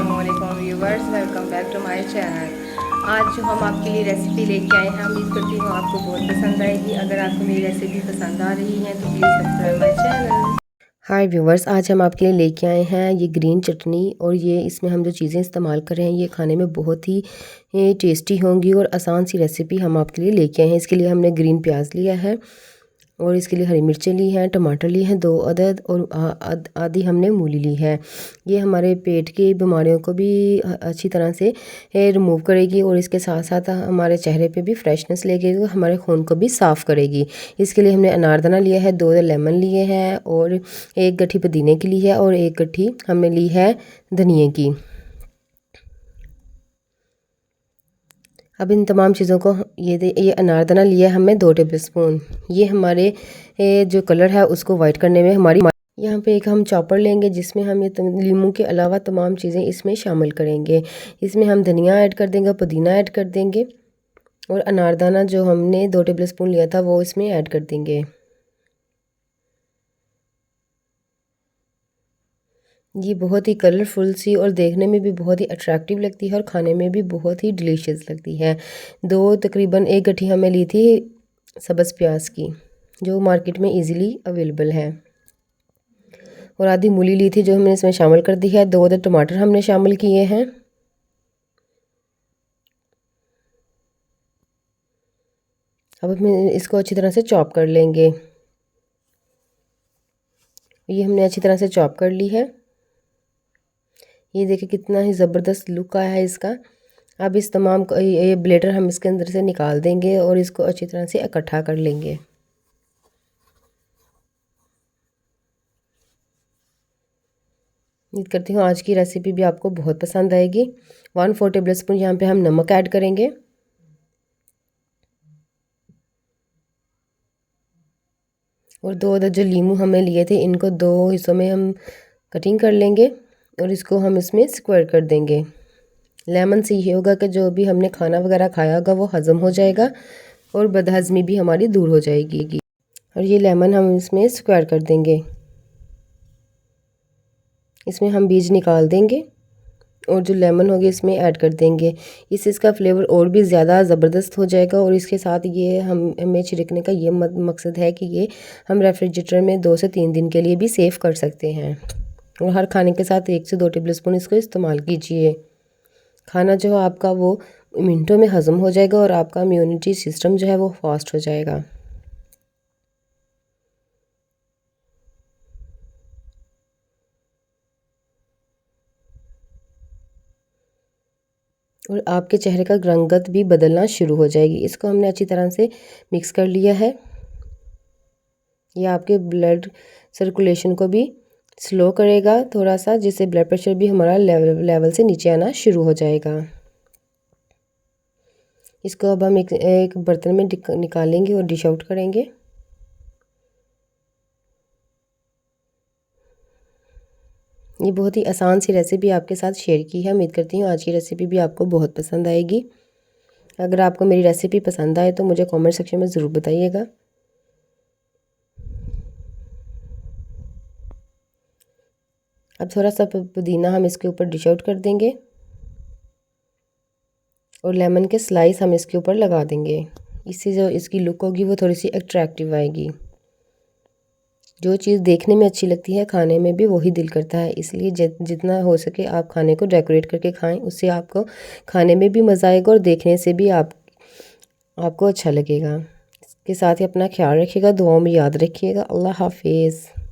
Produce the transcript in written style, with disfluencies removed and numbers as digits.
अस्सलामुअलैकुम viewers, welcome back to my channel. आज जो हम आपके लिए रेसिपी लेके आए हैं, उम्मीद करती हूँ आपको बहुत पसंद आएगी। अगर आपको मेरी रेसिपी पसंद आ रही है तो please subscribe my channel. Hi viewers, आज हम आपके लिए लेके आए हैं ये ग्रीन चटनी, और ये इसमें हम जो चीज़ें इस्तेमाल कर रहे हैं ये खाने में बहुत ही टेस्टी होंगी और आसान सी रेसिपी हम आपके लिए लेके आए हैं। इसके लिए हमने ग्रीन प्याज लिया है और इसके लिए हरी मिर्चें ली हैं, टमाटर लिए हैं 2 अदद, और आधी हमने मूली ली है। ये हमारे पेट की बीमारियों को भी अच्छी तरह से रिमूव करेगी और इसके साथ साथ हमारे चेहरे पे भी फ्रेशनेस लेगी, तो हमारे खून को भी साफ़ करेगी। इसके लिए हमने अनारदाना लिया है, 2 लेमन लिए हैं और 1 गट्ठी पुदीने की ली है और 1 गट्ठी हमने ली है धनिए की। अब इन तमाम चीज़ों को ये अनारदाना लिया है हमने 2 टेबल स्पून। ये हमारे जो कलर है उसको वाइट करने में हमारी यहाँ पे एक हम चॉपर लेंगे जिसमें हम ये लीमू के अलावा तमाम चीज़ें इसमें शामिल करेंगे। इसमें हम धनिया ऐड कर देंगे, पुदीना ऐड कर देंगे और अनारदाना जो हमने 2 टेबल स्पून लिया था वो इसमें ऐड कर देंगे। ये बहुत ही कलरफुल सी और देखने में भी बहुत ही अट्रैक्टिव लगती है और खाने में भी बहुत ही डिलीशियस लगती है। तकरीबन 1 गट्ठी हमें ली थी सब्ज़ प्याज की, जो मार्केट में इजीली अवेलेबल है, और आधी मूली ली थी जो हमने इसमें शामिल कर दी है। 2 अदद टमाटर हमने शामिल किए हैं। अब हम इसको अच्छी तरह से चॉप कर लेंगे। ये हमने अच्छी तरह से चॉप कर ली है। ये देखिए कितना ही ज़बरदस्त लुक आया है इसका। अब इस तमाम ये ब्लेंडर हम इसके अंदर से निकाल देंगे और इसको अच्छी तरह से इकट्ठा कर लेंगे। उम्मीद करती हूँ आज की रेसिपी भी आपको बहुत पसंद आएगी। 1/4 टेबल स्पून यहाँ पे हम नमक ऐड करेंगे और 2 अदद जो लीमू हमें लिए थे इनको 2 हिस्सों में हम कटिंग कर लेंगे और इसको हम इसमें स्क्वायर कर देंगे। लेमन से ये होगा कि जो भी हमने खाना वगैरह खाया होगा वो हज़म हो जाएगा और बदहज़मी भी हमारी दूर हो जाएगी। और ये लेमन हम इसमें स्क्वायर कर देंगे। इसमें हम बीज निकाल देंगे और जो लेमन होगी इसमें ऐड कर देंगे। इससे इसका फ्लेवर और भी ज़्यादा ज़बरदस्त हो जाएगा। और इसके साथ ये हमें छिड़कने का ये मकसद है कि ये हम रेफ्रिजरेटर में 2 से 3 दिन के लिए भी सेव कर सकते हैं। और हर खाने के साथ 1 से 2 टेबल स्पून इसको इस्तेमाल कीजिए। खाना जो है आपका वो मिनटों में हज़म हो जाएगा और आपका इम्यूनिटी सिस्टम जो है वो फास्ट हो जाएगा। और आपके चेहरे का रंगत भी बदलना शुरू हो जाएगी। इसको हमने अच्छी तरह से मिक्स कर लिया है। ये आपके ब्लड सर्कुलेशन को भी स्लो करेगा थोड़ा सा, जिससे ब्लड प्रेशर भी हमारा लेवल से नीचे आना शुरू हो जाएगा। इसको अब हम एक बर्तन में निकालेंगे और डिश आउट करेंगे। ये बहुत ही आसान सी रेसिपी आपके साथ शेयर की है। उम्मीद करती हूँ आज की रेसिपी भी आपको बहुत पसंद आएगी। अगर आपको मेरी रेसिपी पसंद आए तो मुझे कमेंट सेक्शन में ज़रूर बताइएगा। अब थोड़ा सा पुदीना हम इसके ऊपर डिश आउट कर देंगे और लेमन के स्लाइस हम इसके ऊपर लगा देंगे। इससे जो इसकी लुक होगी वो थोड़ी सी अट्रैक्टिव आएगी। जो चीज़ देखने में अच्छी लगती है खाने में भी वही दिल करता है, इसलिए जितना हो सके आप खाने को डेकोरेट करके खाएं, उससे आपको खाने में भी मज़ा आएगा और देखने से भी आपको अच्छा लगेगा। इसके साथ ही अपना ख्याल रखिएगा, दुआओं में याद रखिएगा। अल्लाह हाफिज़।